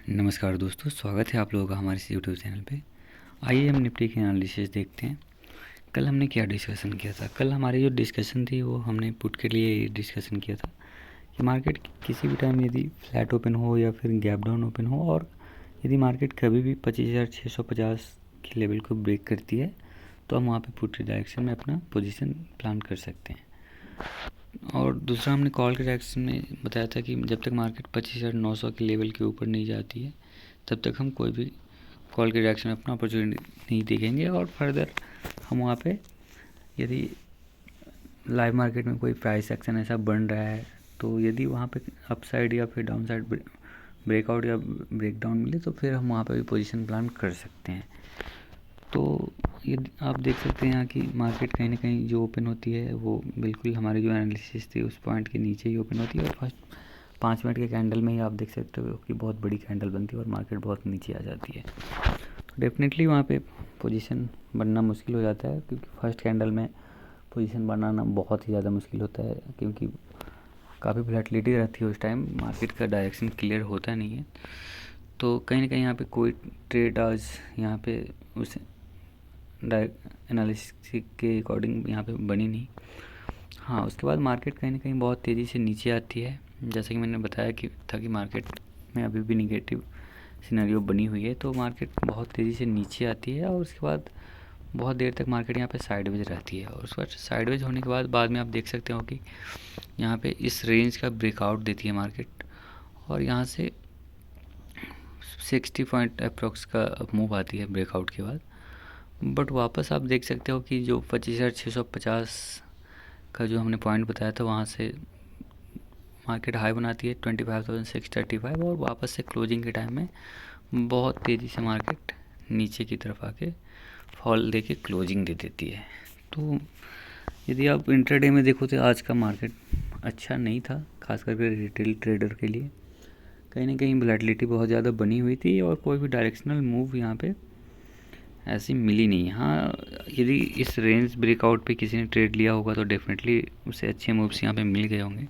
नमस्कार दोस्तों, स्वागत है आप लोगों का हमारे इस यूट्यूब चैनल पे। आइए हम निफ्टी के एनालिसिस देखते हैं। कल हमने क्या डिस्कशन किया था। कल हमारी जो डिस्कशन थी वो हमने पुट के लिए डिस्कशन किया था कि मार्केट किसी भी टाइम यदि फ्लैट ओपन हो या फिर गैप डाउन ओपन हो और यदि मार्केट कभी भी 25,650 के लेवल को ब्रेक करती है तो हम वहाँ पे पुट डायरेक्शन में अपना पोजीशन प्लान कर सकते हैं। और दूसरा हमने कॉल के डायरेक्शन में बताया था कि जब तक मार्केट 25,900 के लेवल के ऊपर नहीं जाती है तब तक हम कोई भी कॉल के डायरेक्शन में अपना अपॉर्चुनिटी नहीं देखेंगे। और फर्दर हम वहाँ पे यदि लाइव मार्केट में कोई प्राइस एक्शन ऐसा बन रहा है तो यदि वहाँ पे अपसाइड या फिर डाउन साइड ब्रेकआउट या ब्रेकडाउन मिले तो फिर हम वहाँ पे भी पोजीशन प्लान कर सकते हैं। तो ये आप देख सकते हैं यहाँ की मार्केट कहीं ना कहीं जो ओपन होती है वो बिल्कुल हमारी जो एनालिसिस थी उस पॉइंट के नीचे ही ओपन होती है और फर्स्ट 5 मिनट के कैंडल में ही आप देख सकते हो कि बहुत बड़ी कैंडल बनती है और मार्केट बहुत नीचे आ जाती है। तो डेफिनेटली वहाँ पे पोजीशन बनना मुश्किल हो जाता है क्योंकि फर्स्ट कैंडल में पोजीशन बनाना बहुत ही ज़्यादा मुश्किल होता है क्योंकि काफ़ी वोलेटिलिटी रहती है उस टाइम, मार्केट का डायरेक्शन क्लियर होता नहीं है। तो कहीं ना कहीं यहाँ पे कोई ट्रेड आज यहाँ पे उस एनालिसिस के अकॉर्डिंग यहाँ पे बनी नहीं। हाँ, उसके बाद मार्केट कहीं ना कहीं बहुत तेज़ी से नीचे आती है। जैसे कि मैंने बताया कि था कि मार्केट में अभी भी निगेटिव सिनेरियो बनी हुई है तो मार्केट बहुत तेज़ी से नीचे आती है और उसके बाद बहुत देर तक मार्केट यहाँ पे साइडवेज रहती है और उसके बाद साइडवेज होने के बाद में आप देख सकते हो कि यहाँ पे इस रेंज का ब्रेकआउट देती है मार्केट और यहाँ से 60 पॉइंट अप्रोक्स का मूव आती है ब्रेकआउट के बाद। बट वापस आप देख सकते हो कि जो 25,650 का जो हमने पॉइंट बताया था वहाँ से मार्केट हाई बनाती है 25,635 और वापस से क्लोजिंग के टाइम में बहुत तेज़ी से मार्केट नीचे की तरफ आके फॉल देके क्लोजिंग दे देती है। तो यदि आप इंट्राडे में देखो तो आज का मार्केट अच्छा नहीं था, खास करके रिटेल ट्रेडर के लिए। कहीं ना कहीं वोलेटिलिटी बहुत ज़्यादा बनी हुई थी और कोई भी डायरेक्शनल मूव यहाँ पे ऐसी मिली नहीं। हाँ, यदि इस रेंज ब्रेकआउट पे किसी ने ट्रेड लिया होगा तो डेफिनेटली उसे अच्छे मूव्स यहाँ पे मिल गए होंगे।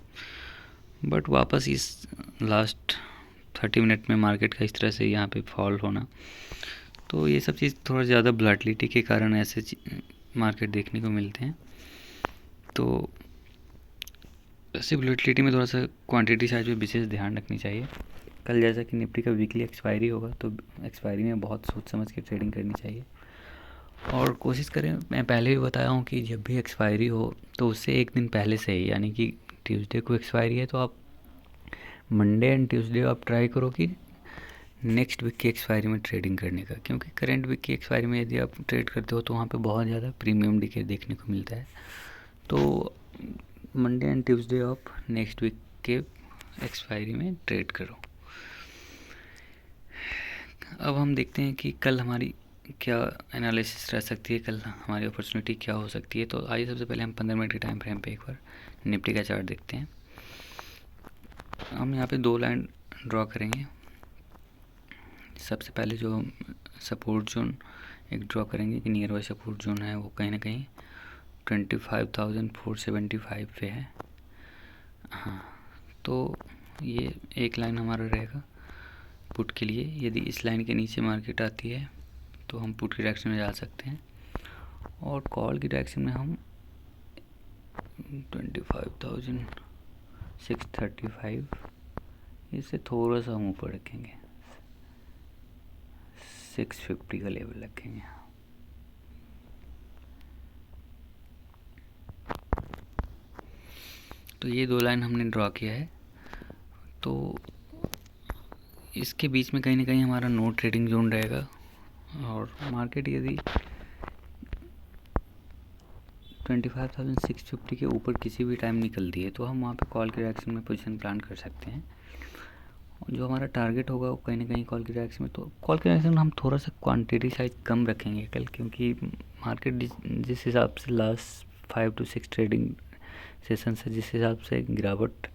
बट वापस इस लास्ट 30 मिनट में मार्केट का इस तरह से यहाँ पे फॉल होना, तो ये सब चीज़ थोड़ा ज़्यादा वोलेटिलिटी के कारण ऐसे मार्केट देखने को मिलते हैं। तो ऐसे वोलेटिलिटी में थोड़ा सा क्वांटिटी साइज पे विशेष ध्यान रखनी चाहिए। कल जैसा कि निफ्टी का वीकली एक्सपायरी होगा तो एक्सपायरी में बहुत सोच समझ के ट्रेडिंग करनी चाहिए और कोशिश करें, मैं पहले भी बताया हूँ कि जब भी एक्सपायरी हो तो उससे एक दिन पहले से ही, यानी कि ट्यूसडे को एक्सपायरी है तो आप मंडे एंड ट्यूसडे आप ट्राई करो कि नेक्स्ट वीक की एक्सपायरी में ट्रेडिंग करने का, क्योंकि करंट वीक की एक्सपायरी में यदि आप ट्रेड करते हो तो वहाँ पे बहुत ज़्यादा प्रीमियम डिके देखने को मिलता है। तो मंडे एंड ट्यूसडे आप नेक्स्ट वीक के एक्सपायरी में ट्रेड करो। अब हम देखते हैं कि कल हमारी क्या एनालिसिस रह सकती है, कल हमारी अपॉर्चुनिटी क्या हो सकती है। तो आइए सबसे पहले हम 15 मिनट के टाइम फ्रेम पे एक बार निफ्टी का चार्ट देखते हैं। हम यहाँ पे 2 लाइन ड्रॉ करेंगे। सबसे पहले जो हम सपोर्ट जोन एक ड्रॉ करेंगे कि नियर बाय सपोर्ट जोन है वो कहीं ना कहीं 25,475 पे है। हाँ, तो ये एक लाइन हमारा रहेगा पुट के लिए। यदि इस लाइन के नीचे मार्केट आती है तो हम पुट की डायरेक्शन में जा सकते हैं और कॉल की डायरेक्शन में हम 25,635 इससे थोड़ा सा हम ऊपर रखेंगे, 650 का लेवल रखेंगे। तो ये 2 लाइन हमने ड्रॉ किया है। तो इसके बीच में कहीं ना कहीं हमारा नो ट्रेडिंग जोन रहेगा और मार्केट यदि 25,650 के ऊपर किसी भी टाइम निकलती है तो हम वहाँ पे कॉल की डायरेक्शन में पोजीशन प्लान कर सकते हैं। जो हमारा टारगेट होगा वो कहीं ना कहीं कॉल की डायरेक्शन में, तो कॉल की डायरेक्शन में हम थोड़ा सा क्वांटिटी साइज कम रखेंगे कल, क्योंकि मार्केट जिस हिसाब से लास्ट 5 to 6 ट्रेडिंग सेशन से जिस हिसाब से गिरावट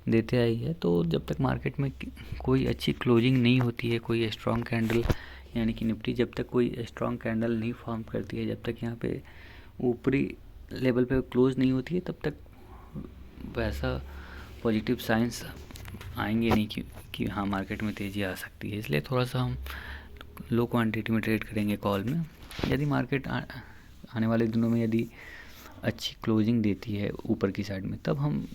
देते आई है, तो जब तक मार्केट में कोई अच्छी क्लोजिंग नहीं होती है, कोई स्ट्रॉन्ग कैंडल, यानी कि निफ्टी जब तक कोई स्ट्रॉन्ग कैंडल नहीं फॉर्म करती है, जब तक यहाँ पे ऊपरी लेवल पे क्लोज नहीं होती है, तब तक वैसा पॉजिटिव साइंस आएंगे नहीं कि हाँ मार्केट में तेज़ी आ सकती है, इसलिए थोड़ा सा हम लो क्वांटिटी में ट्रेड करेंगे कॉल में। यदि मार्केट आने वाले दिनों में यदि अच्छी क्लोजिंग देती है ऊपर की साइड में, तब हम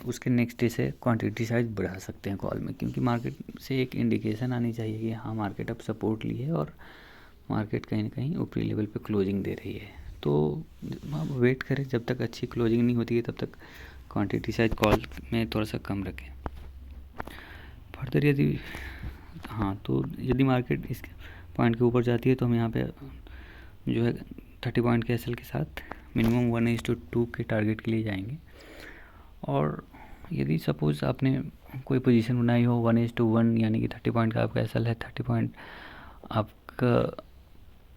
उसके नेक्स्ट डे से क्वांटिटी साइज बढ़ा सकते हैं कॉल में, क्योंकि मार्केट से एक इंडिकेशन आनी चाहिए कि हाँ मार्केट अब सपोर्ट ली है और मार्केट कहीं ना कहीं ऊपरी लेवल पे क्लोजिंग दे रही है। तो हम वेट करें, जब तक अच्छी क्लोजिंग नहीं होती है तब तक क्वांटिटी साइज कॉल में थोड़ा सा कम रखें। फर्दर यदि तो यदि मार्केट इस पॉइंट के ऊपर जाती है तो हम यहाँ पे जो है 30 पॉइंट के एसएल के साथ मिनिमम 1:2 के टारगेट के लिए जाएंगे। और यदि सपोज़ आपने कोई पोजीशन बनाई हो 1:1, यानी कि 30 पॉइंट का आपका एसएल है, 30 पॉइंट आपका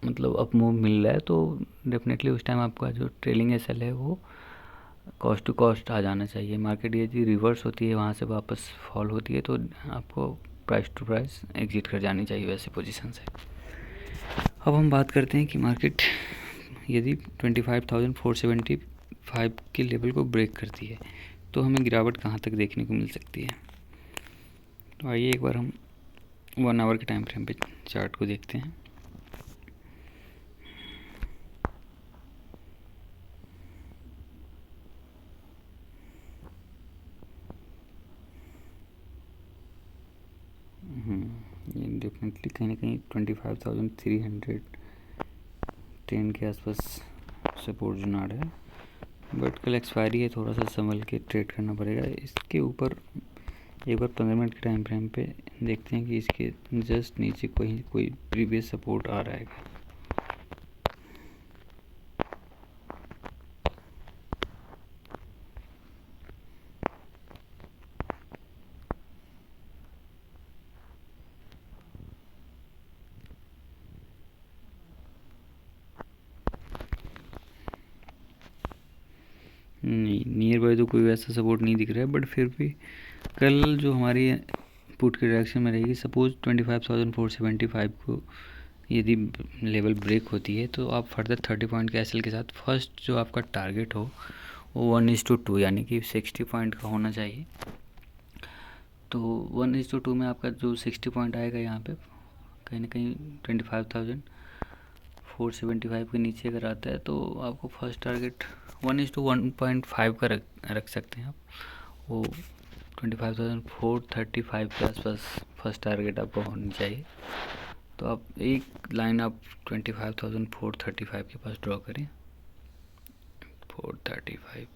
मतलब अप मूव मिल रहा है, तो डेफिनेटली उस टाइम आपका जो ट्रेलिंग एसएल है वो कॉस्ट टू कॉस्ट आ जाना चाहिए। मार्केट यदि रिवर्स होती है, वहाँ से वापस फॉल होती है, तो आपको प्राइस टू प्राइस एग्जिट कर जानी चाहिए वैसे पोजीशन से। अब हम बात करते हैं कि मार्केट यदि 25,475 के लेवल को ब्रेक करती है तो हमें गिरावट कहाँ तक देखने को मिल सकती है। तो आइए एक बार हम 1 आवर के टाइम फ्रेम पे चार्ट को देखते हैं। ये डेफिनेटली कहीं ना कहीं 25,310 के आसपास सपोर्ट जुना रहा है, बट कल एक्सपायरी है, थोड़ा सा संभल के ट्रेड करना पड़ेगा। इसके ऊपर एक बार 15 मिनट के टाइम फ्रेम पे देखते हैं कि इसके जस्ट नीचे कोई प्रीवियस सपोर्ट आ रहा है। नहीं, नियर बाय तो कोई वैसा सपोर्ट नहीं दिख रहा है, बट फिर भी कल जो हमारी पुट की डायरेक्शन में रहेगी, सपोज 25,475 को यदि लेवल ब्रेक होती है तो आप फर्दर 30 पॉइंट के एसएल के साथ फर्स्ट जो आपका टारगेट हो वो 1:2 यानी कि 60 पॉइंट का होना चाहिए। तो 1:2 में आपका जो 60 पॉइंट आएगा यहाँ पे कहीं ना कहीं 25,475 के नीचे अगर आता है तो आपको फर्स्ट टारगेट 1:1.5 का रख सकते हैं आप। वो 25,435 के आसपास फर्स्ट टारगेट आपको होनी चाहिए। तो आप एक लाइन आप 25,435 के पास ड्रॉ करें, 435।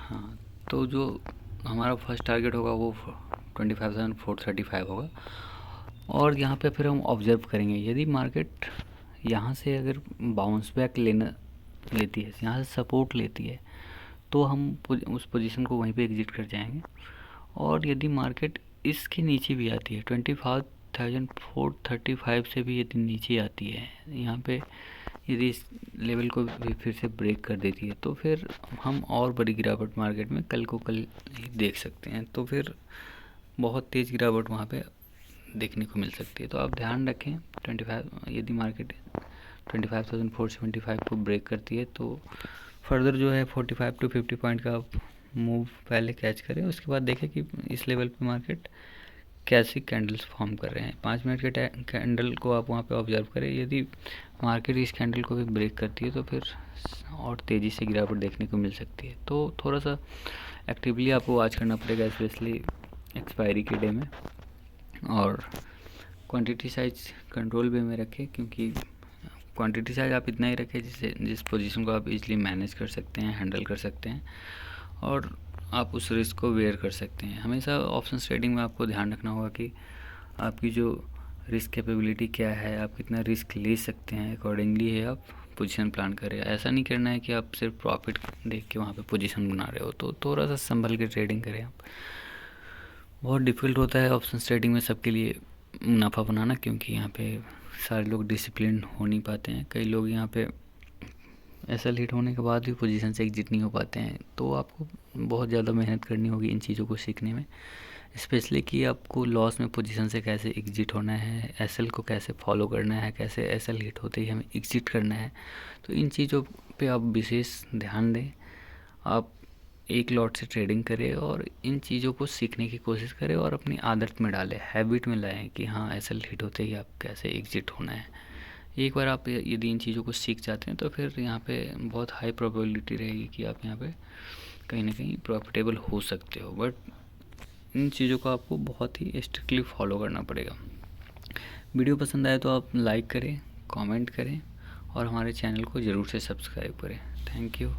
हाँ, तो जो हमारा फर्स्ट टारगेट होगा वो 25,435 होगा। और यहाँ पे फिर हम ऑब्ज़र्व करेंगे, यदि मार्केट यहाँ से अगर बाउंस बैक लेती है, यहाँ से सपोर्ट लेती है, तो हम उस पोजीशन को वहीं पे एग्जिट कर जाएंगे। और यदि मार्केट इसके नीचे भी आती है, 25,435 से भी यदि नीचे आती है, यहाँ पे यदि इस लेवल को भी फिर से ब्रेक कर देती है, तो फिर हम और बड़ी गिरावट मार्केट में कल ही देख सकते हैं। तो फिर बहुत तेज़ गिरावट वहाँ पे देखने को मिल सकती है। तो आप ध्यान रखें, 25 यदि मार्केट 25,475 को ब्रेक करती है तो फर्दर जो है 45 to 50 पॉइंट का आप मूव पहले कैच करें, उसके बाद देखें कि इस लेवल पे मार्केट कैसी कैंडल्स फॉर्म कर रहे हैं। 5 मिनट के कैंडल को आप वहाँ पे ऑब्जर्व करें, यदि मार्केट इस कैंडल को भी ब्रेक करती है तो फिर और तेज़ी से गिरावट देखने को मिल सकती है। तो थोड़ा सा एक्टिवली आपको वॉच करना पड़ेगा, स्पेशली एक्सपायरी के डे में। और क्वांटिटी साइज कंट्रोल वे में रखें, क्योंकि क्वांटिटी साइज आप इतना ही रखें जिस पोजीशन को आप इजीली मैनेज कर सकते हैं, हैंडल कर सकते हैं और आप उस रिस्क को वेयर कर सकते हैं। हमेशा ऑप्शन ट्रेडिंग में आपको ध्यान रखना होगा कि आपकी जो रिस्क कैपेबिलिटी क्या है, आप कितना रिस्क ले सकते हैं, अकॉर्डिंगली है आप पोजीशन प्लान करें। ऐसा नहीं करना है कि आप सिर्फ प्रॉफिट देख के वहाँ पे पोजीशन बना रहे हो, तो थोड़ा सा संभल के ट्रेडिंग करें आप। बहुत डिफ़िकल्ट होता है ऑप्शन ट्रेडिंग में सबके लिए मुनाफा बनाना, क्योंकि यहाँ पे सारे लोग डिसिप्लिन हो नहीं पाते हैं। कई लोग यहाँ पे एसएल हिट होने के बाद भी पोजीशन से एग्जिट नहीं हो पाते हैं। तो आपको बहुत ज़्यादा मेहनत करनी होगी इन चीज़ों को सीखने में, स्पेशली कि आपको लॉस में पोजीशन से कैसे एग्जिट होना है, एसएल को कैसे फॉलो करना है, कैसे एसएल हिट होते ही हमें एग्जिट करना है। तो इन चीज़ों पे आप विशेष ध्यान दें। आप एक लॉट से ट्रेडिंग करें और इन चीज़ों को सीखने की कोशिश करें और अपनी आदत में डालें, हैबिट में लाएं कि हाँ एसएल हिट होते ही आप कैसे एग्जिट होना है। एक बार आप यदि इन चीज़ों को सीख जाते हैं तो फिर यहाँ पे बहुत हाई प्रोबेबिलिटी रहेगी कि आप यहाँ पे कहीं ना कहीं प्रॉफिटेबल हो सकते हो। बट इन चीज़ों को आपको बहुत ही स्ट्रिक्टली फॉलो करना पड़ेगा। वीडियो पसंद आए तो आप लाइक करें, कमेंट करें और हमारे चैनल को ज़रूर से सब्सक्राइब करें। Thank you.